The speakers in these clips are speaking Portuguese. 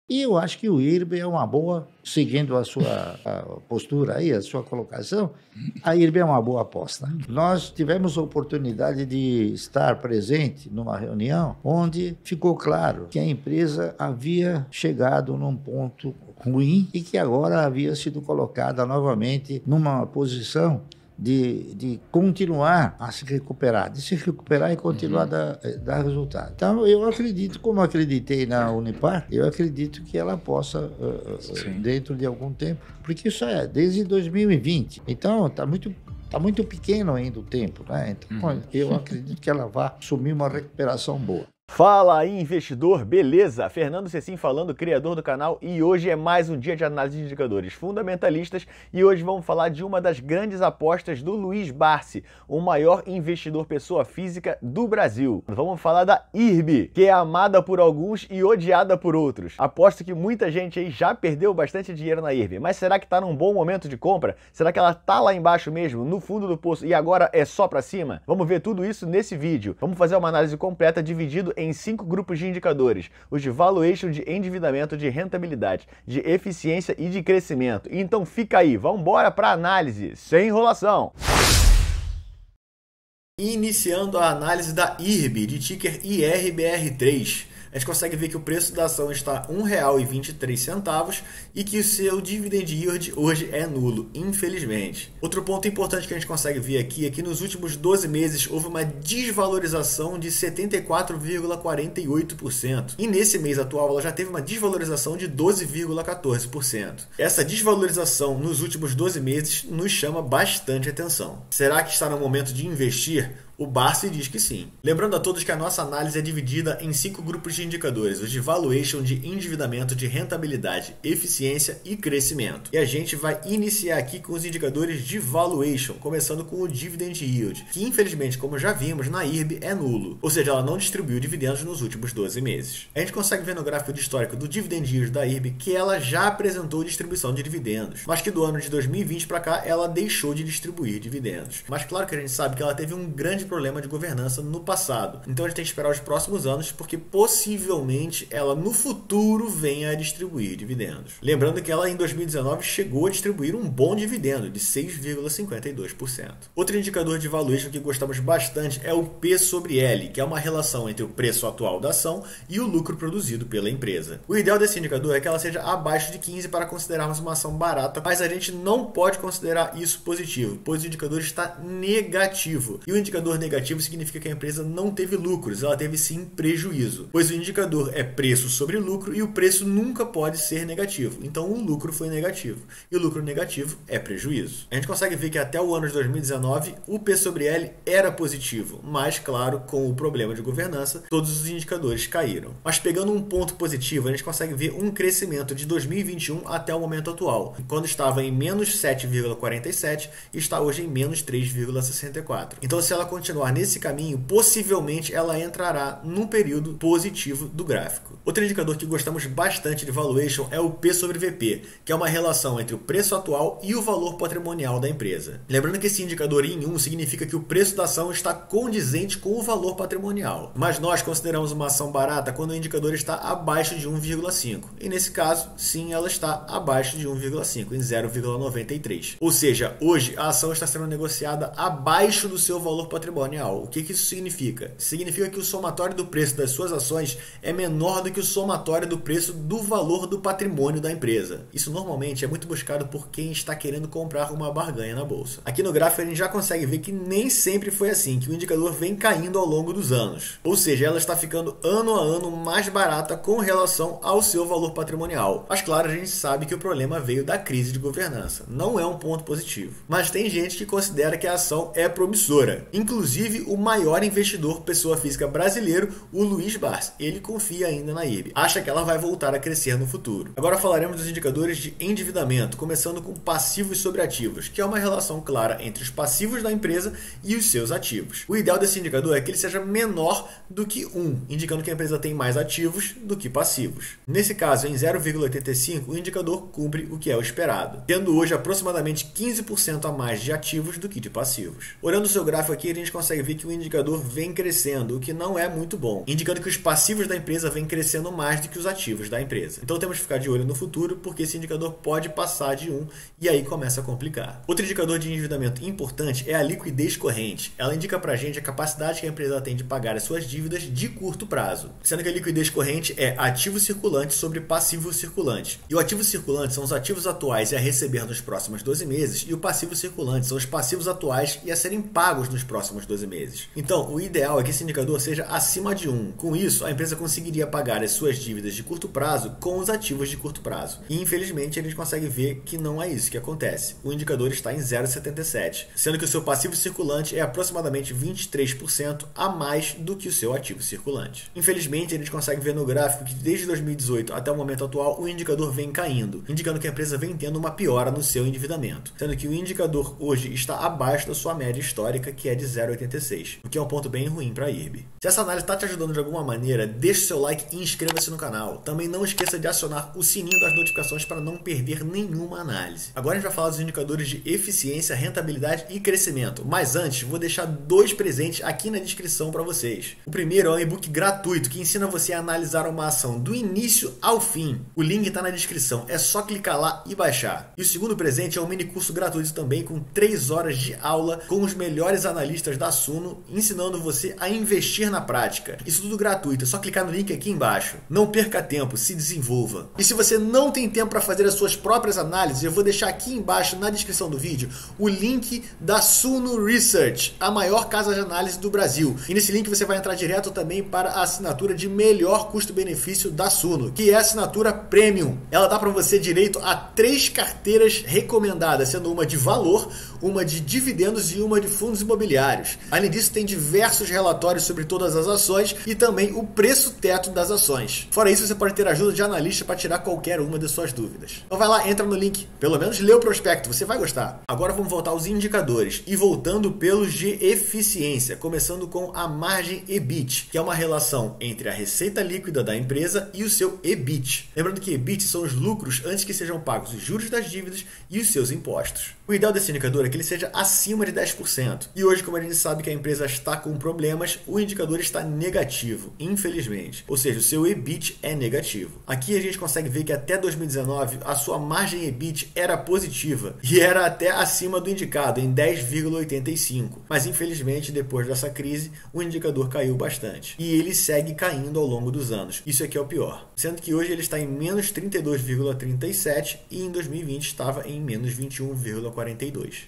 E eu acho que o IRB é uma boa, seguindo a postura aí, a sua colocação, a IRB é uma boa aposta. Nós tivemos a oportunidade de estar presente numa reunião onde ficou claro que a empresa havia chegado num ponto ruim e que agora havia sido colocada novamente numa posição de continuar a se recuperar, e continuar a dar resultado. Então, eu acredito, como acreditei na Unipar, eu acredito que ela possa, dentro de algum tempo, porque isso é desde 2020. Então, está muito pequeno ainda o tempo, né? Então, eu acredito que ela vai assumir uma recuperação boa. Fala aí, investidor, beleza? Fernando Cecim falando, criador do canal, e hoje é mais um dia de análise de indicadores fundamentalistas e hoje vamos falar de uma das grandes apostas do Luiz Barsi, o maior investidor pessoa física do Brasil. Vamos falar da IRB, que é amada por alguns e odiada por outros. Aposto que muita gente aí já perdeu bastante dinheiro na IRB, mas será que tá num bom momento de compra? Será que ela tá lá embaixo mesmo, no fundo do poço, e agora é só pra cima? Vamos ver tudo isso nesse vídeo. Vamos fazer uma análise completa dividido em 5 grupos de indicadores, os de valuation, de endividamento, de rentabilidade, de eficiência e de crescimento. Então fica aí, vamos embora para análise, sem enrolação. Iniciando a análise da IRB, de ticker IRBR3. A gente consegue ver que o preço da ação está R$ 1,23 e que o seu dividend yield hoje é nulo, infelizmente. Outro ponto importante que a gente consegue ver aqui é que nos últimos 12 meses houve uma desvalorização de 74,48%. E nesse mês atual ela já teve uma desvalorização de 12,14%. Essa desvalorização nos últimos 12 meses nos chama bastante atenção. Será que está no momento de investir? O Barsi diz que sim. Lembrando a todos que a nossa análise é dividida em 5 grupos de indicadores, os de valuation, de endividamento, de rentabilidade, eficiência e crescimento. E a gente vai iniciar aqui com os indicadores de valuation, começando com o dividend yield, que infelizmente, como já vimos, na IRB é nulo, ou seja, ela não distribuiu dividendos nos últimos 12 meses. A gente consegue ver no gráfico de histórico do dividend yield da IRB que ela já apresentou distribuição de dividendos, mas que do ano de 2020 para cá ela deixou de distribuir dividendos. Mas claro que a gente sabe que ela teve um grande problema de governança no passado. Então a gente tem que esperar os próximos anos, porque possivelmente ela no futuro venha a distribuir dividendos. Lembrando que ela em 2019 chegou a distribuir um bom dividendo de 6,52%. Outro indicador de valuation que gostamos bastante é o P sobre L, que é uma relação entre o preço atual da ação e o lucro produzido pela empresa. O ideal desse indicador é que ela seja abaixo de 15 para considerarmos uma ação barata, mas a gente não pode considerar isso positivo, pois o indicador está negativo. E o indicador negativo significa que a empresa não teve lucros, ela teve sim prejuízo, pois o indicador é preço sobre lucro e o preço nunca pode ser negativo, então o lucro foi negativo e o lucro negativo é prejuízo. A gente consegue ver que até o ano de 2019 o P sobre L era positivo, mas claro, com o problema de governança todos os indicadores caíram. Mas pegando um ponto positivo, a gente consegue ver um crescimento de 2021 até o momento atual, quando estava em menos 7,47 e está hoje em menos 3,64. Então se ela continuar nesse caminho, possivelmente ela entrará num período positivo do gráfico. Outro indicador que gostamos bastante de valuation é o P sobre VP, que é uma relação entre o preço atual e o valor patrimonial da empresa. Lembrando que esse indicador em 1 significa que o preço da ação está condizente com o valor patrimonial, mas nós consideramos uma ação barata quando o indicador está abaixo de 1,5, e nesse caso, sim, ela está abaixo de 1,5, em 0,93. Ou seja, hoje a ação está sendo negociada abaixo do seu valor patrimonial. O que isso significa? Significa que o somatório do preço das suas ações é menor do que o somatório do preço do valor do patrimônio da empresa. Isso normalmente é muito buscado por quem está querendo comprar uma barganha na bolsa. Aqui no gráfico a gente já consegue ver que nem sempre foi assim, que o indicador vem caindo ao longo dos anos. Ou seja, ela está ficando ano a ano mais barata com relação ao seu valor patrimonial. Mas claro, a gente sabe que o problema veio da crise de governança. Não é um ponto positivo. Mas tem gente que considera que a ação é promissora. Inclusive o maior investidor pessoa física brasileiro, o Luiz Barsi. Ele confia ainda na IRB. Acha que ela vai voltar a crescer no futuro. Agora falaremos dos indicadores de endividamento, começando com passivos sobre ativos, que é uma relação clara entre os passivos da empresa e os seus ativos. O ideal desse indicador é que ele seja menor do que 1, indicando que a empresa tem mais ativos do que passivos. Nesse caso, em 0,85, o indicador cumpre o que é o esperado, tendo hoje aproximadamente 15% a mais de ativos do que de passivos. Olhando o seu gráfico aqui, a gente gente consegue ver que o indicador vem crescendo, o que não é muito bom, indicando que os passivos da empresa vêm crescendo mais do que os ativos da empresa. Então temos que ficar de olho no futuro, porque esse indicador pode passar de 1 e aí começa a complicar. Outro indicador de endividamento importante é a liquidez corrente. Ela indica pra gente a capacidade que a empresa tem de pagar as suas dívidas de curto prazo, sendo que a liquidez corrente é ativo circulante sobre passivo circulante. E o ativo circulante são os ativos atuais e a receber nos próximos 12 meses, e o passivo circulante são os passivos atuais e a serem pagos nos próximos 12 meses. Então, o ideal é que esse indicador seja acima de 1. Com isso, a empresa conseguiria pagar as suas dívidas de curto prazo com os ativos de curto prazo. E, infelizmente, a gente consegue ver que não é isso que acontece. O indicador está em 0,77, sendo que o seu passivo circulante é aproximadamente 23% a mais do que o seu ativo circulante. Infelizmente, a gente consegue ver no gráfico que desde 2018 até o momento atual, o indicador vem caindo, indicando que a empresa vem tendo uma piora no seu endividamento, sendo que o indicador hoje está abaixo da sua média histórica, que é de 0,86, o que é um ponto bem ruim para a IRB. Se essa análise está te ajudando de alguma maneira, deixe seu like e inscreva-se no canal. Também não esqueça de acionar o sininho das notificações para não perder nenhuma análise. Agora a gente vai falar dos indicadores de eficiência, rentabilidade e crescimento, mas antes vou deixar 2 presentes aqui na descrição para vocês. O primeiro é um e-book gratuito que ensina você a analisar uma ação do início ao fim. O link está na descrição, é só clicar lá e baixar. E o segundo presente é um mini curso gratuito também com 3 horas de aula com os melhores analistas da Suno, ensinando você a investir na prática. Isso tudo gratuito, é só clicar no link aqui embaixo. Não perca tempo, se desenvolva. E se você não tem tempo para fazer as suas próprias análises, eu vou deixar aqui embaixo na descrição do vídeo o link da Suno Research, a maior casa de análise do Brasil. E nesse link você vai entrar direto também para a assinatura de melhor custo-benefício da Suno, que é a assinatura Premium. Ela dá para você direito a 3 carteiras recomendadas, sendo uma de valor, uma de dividendos e uma de fundos imobiliários. Além disso, tem diversos relatórios sobre todas as ações e também o preço teto das ações. Fora isso, você pode ter ajuda de analista para tirar qualquer uma das suas dúvidas. Então vai lá, entra no link, pelo menos lê o prospecto, você vai gostar. Agora vamos voltar aos indicadores e voltando pelos de eficiência, começando com a margem EBIT, que é uma relação entre a receita líquida da empresa e o seu EBIT. Lembrando que EBIT são os lucros antes que sejam pagos os juros das dívidas e os seus impostos. O ideal desse indicador é que ele seja acima de 10%. E hoje, como a gente sabe que a empresa está com problemas, o indicador está negativo, infelizmente. Ou seja, o seu EBIT é negativo. Aqui a gente consegue ver que até 2019 a sua margem EBIT era positiva e era até acima do indicado, em 10,85. Mas infelizmente, depois dessa crise, o indicador caiu bastante. E ele segue caindo ao longo dos anos. Isso aqui é o pior. Sendo que hoje ele está em menos 32,37 e em 2020 estava em menos 21,42.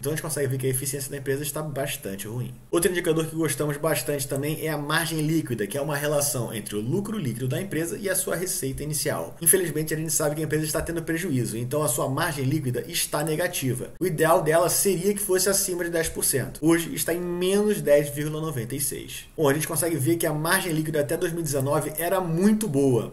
Então a gente consegue ver que a eficiência da empresa está bastante ruim. Outro indicador que gostamos bastante também é a margem líquida, que é uma relação entre o lucro líquido da empresa e a sua receita inicial. Infelizmente, a gente sabe que a empresa está tendo prejuízo, então a sua margem líquida está negativa. O ideal dela seria que fosse acima de 10%. Hoje está em menos 10,96. Bom, a gente consegue ver que a margem líquida até 2019 era muito boa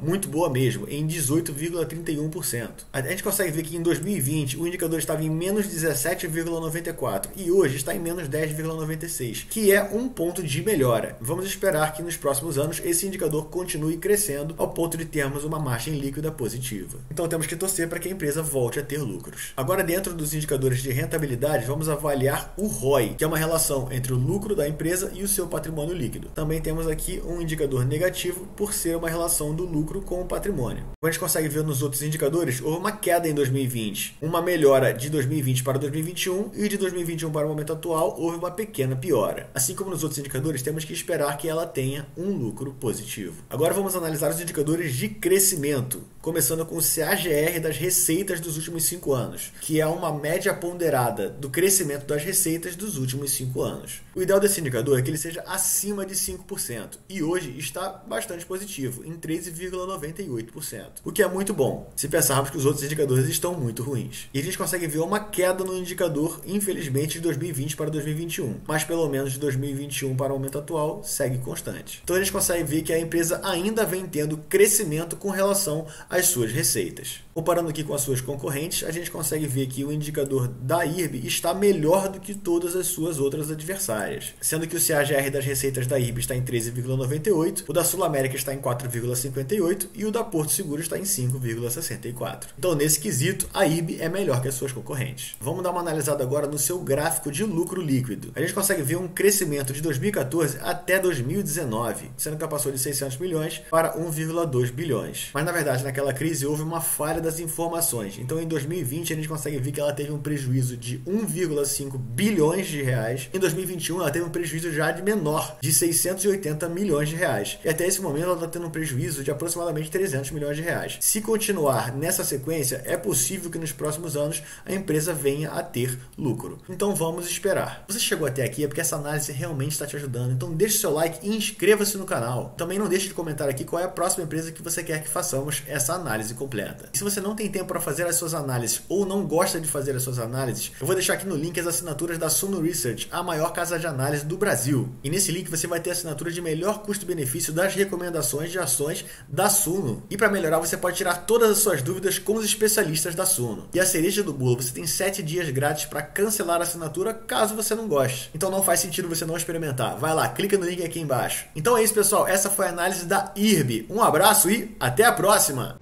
mesmo, em 18,31%. A gente consegue ver que em 2020 o indicador estava em menos 17,94 e hoje está em menos 10,96, que é um ponto de melhora. Vamos esperar que nos próximos anos esse indicador continue crescendo ao ponto de termos uma margem líquida positiva. Então temos que torcer para que a empresa volte a ter lucros. Agora, dentro dos indicadores de rentabilidade, vamos avaliar o ROI, que é uma relação entre o lucro da empresa e o seu patrimônio líquido. Também temos aqui um indicador negativo por ser uma relação do lucro com o patrimônio. Como a gente consegue ver nos outros indicadores, houve uma queda em 2020, uma melhora de 2020 para 2021 e de 2021 para o momento atual houve uma pequena piora. Assim como nos outros indicadores, temos que esperar que ela tenha um lucro positivo. Agora vamos analisar os indicadores de crescimento, começando com o CAGR das receitas dos últimos 5 anos, que é uma média ponderada do crescimento das receitas dos últimos 5 anos. O ideal desse indicador é que ele seja acima de 5%, e hoje está bastante positivo, em 13,98%, o que é muito bom, se pensarmos que os outros indicadores estão muito ruins. E a gente consegue ver uma queda no indicador, infelizmente, de 2020 para 2021, mas pelo menos de 2021 para o momento atual segue constante. Então a gente consegue ver que a empresa ainda vem tendo crescimento com relação às suas receitas. Comparando aqui com as suas concorrentes, a gente consegue ver que o indicador da IRB está melhor do que todas as suas outras adversárias, sendo que o CAGR das receitas da IRB está em 13,98, o da Sul América está em 4,58 e o da Porto Seguro está em 5,64. Então, nesse quesito, a IRB é melhor que as suas concorrentes. Vamos dar uma analisada agora no seu gráfico de lucro líquido. A gente consegue ver prevê um crescimento de 2014 até 2019, sendo que ela passou de 600 milhões para 1,2 bilhões. Mas na verdade, naquela crise houve uma falha das informações. Então em 2020 a gente consegue ver que ela teve um prejuízo de 1,5 bilhões de reais. Em 2021 ela teve um prejuízo já de menor, de 680 milhões de reais. E até esse momento ela está tendo um prejuízo de aproximadamente 300 milhões de reais. Se continuar nessa sequência, é possível que nos próximos anos a empresa venha a ter lucro. Então vamos esperar. Você chegou até aqui é porque essa análise realmente está te ajudando. Então deixe seu like e inscreva-se no canal. Também não deixe de comentar aqui qual é a próxima empresa que você quer que façamos essa análise completa. E se você não tem tempo para fazer as suas análises ou não gosta de fazer as suas análises, eu vou deixar aqui no link as assinaturas da Suno Research, a maior casa de análise do Brasil. E nesse link você vai ter a assinatura de melhor custo-benefício das recomendações de ações da Suno. E para melhorar, você pode tirar todas as suas dúvidas com os especialistas da Suno. E a cereja do bolo, você tem 7 dias grátis para cancelar a assinatura caso você não goste. Então não faz sentido você não experimentar. Vai lá, clica no link aqui embaixo. Então é isso, pessoal. Essa foi a análise da IRB. Um abraço e até a próxima!